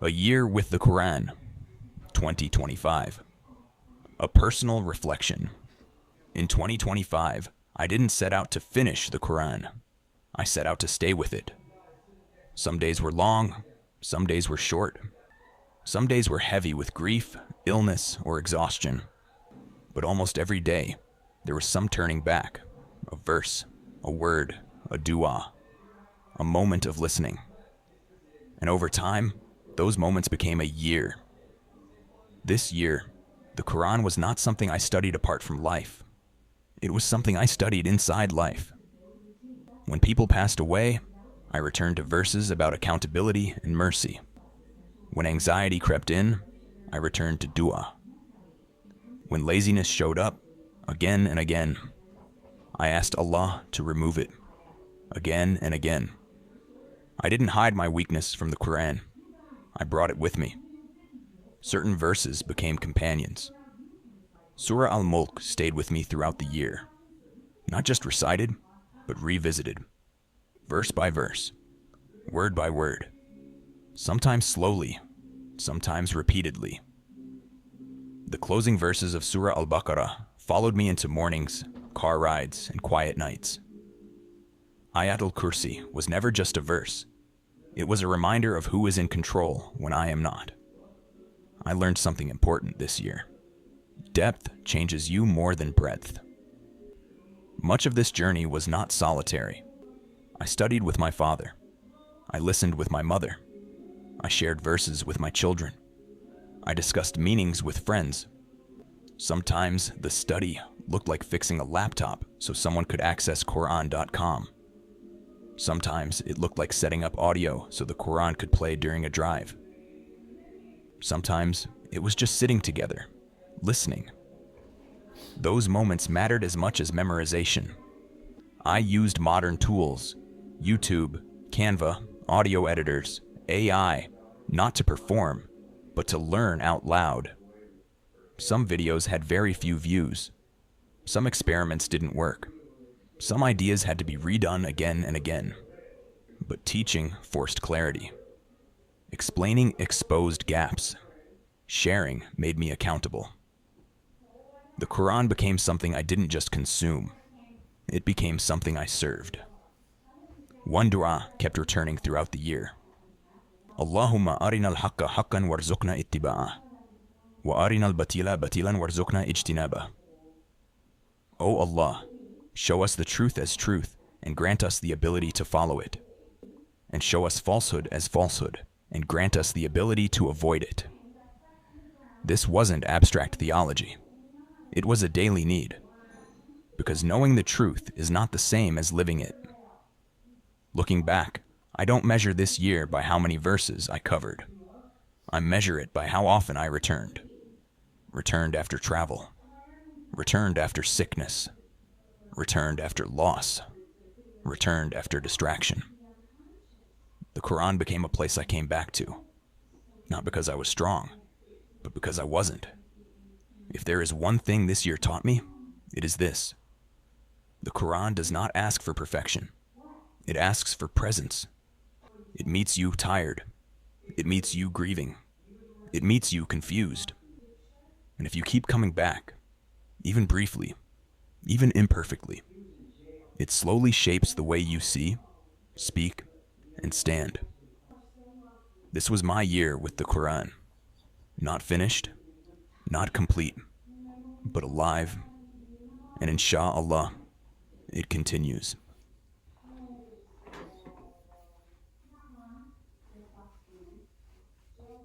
A Year with the Quran, 2025. A personal reflection. In 2025, I didn't set out to finish the Quran. I set out to stay with it. Some days were long, some days were short. Some days were heavy with grief, illness, or exhaustion. But almost every day, there was some turning back, a verse, a word, a dua, a moment of listening. And over time, those moments became a year. This year, the Quran was not something I studied apart from life. It was something I studied inside life. When people passed away, I returned to verses about accountability and mercy. When anxiety crept in, I returned to dua. When laziness showed up, again and again, I asked Allah to remove it, again and again. I didn't hide my weakness from the Quran. I brought it with me. Certain verses became companions. Surah Al-Mulk stayed with me throughout the year. Not just recited, but revisited. Verse by verse, word by word. Sometimes slowly, sometimes repeatedly. The closing verses of Surah Al-Baqarah followed me into mornings, car rides, and quiet nights. Ayat al-Kursi was never just a verse. It was a reminder of who is in control when I am not. I learned something important this year. Depth changes you more than breadth. Much of this journey was not solitary. I studied with my father. I listened with my mother. I shared verses with my children. I discussed meanings with friends. Sometimes the study looked like fixing a laptop so someone could access Quran.com. Sometimes it looked like setting up audio so the Quran could play during a drive. Sometimes it was just sitting together, listening. Those moments mattered as much as memorization. I used modern tools, YouTube, Canva, audio editors, AI, not to perform, but to learn out loud. Some videos had very few views. Some experiments didn't work. Some ideas had to be redone again and again. But teaching forced clarity. Explaining exposed gaps. Sharing made me accountable. The Quran became something I didn't just consume. It became something I served. One dua kept returning throughout the year. Allahumma arinal haqqa haqqan warzuqna ittiba'ah. Wa arinal batila batilan warzuqna ijtinabah. O Allah, show us the truth as truth and grant us the ability to follow it. And show us falsehood as falsehood and grant us the ability to avoid it. This wasn't abstract theology. It was a daily need. Because knowing the truth is not the same as living it. Looking back, I don't measure this year by how many verses I covered. I measure it by how often I returned. Returned after travel. Returned after sickness. Returned after loss. Returned after distraction. The Quran became a place I came back to. Not because I was strong, but because I wasn't. If there is one thing this year taught me, it is this. The Quran does not ask for perfection. It asks for presence. It meets you tired. It meets you grieving. It meets you confused. And if you keep coming back, even briefly, even imperfectly, it slowly shapes the way you see, speak, and stand. This was my year with the Quran. Not finished, not complete, but alive, and insha'Allah, it continues.